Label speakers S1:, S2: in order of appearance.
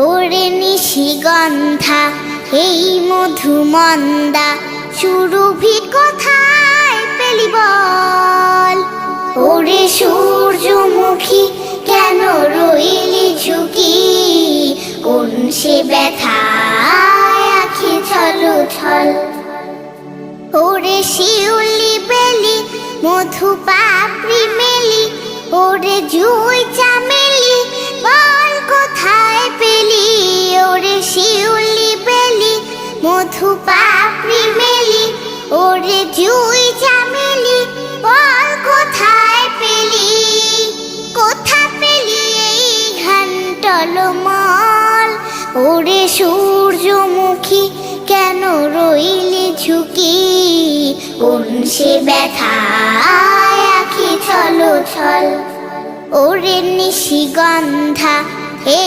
S1: ওরে নিশিগন্ধা এই মধুমন্দা সুরভি কোথায় পেলি বল? ওরে সূর্যমুখী কেন রইলি ঝুঁকি? কোন সে ব্যথায় আখি ছলো ছল? ওরে শিউলি বেলি মধু পাপড়ি মেলি, ওরে জুই চামেলি বল কোথায় পেলি? ওরে শিউলি বেলি মধু পাপড়ি মেলি, ওরে জুই চামেলি বল কোথায় পেলি? কোথা পেলি এই ঘানটলমল? ওরে সূর্যমুখী কেন রইলি ঝুঁকি? কোন সে ব্যথায় আখি ছলো ছল? ওরে নিশিগন্ধা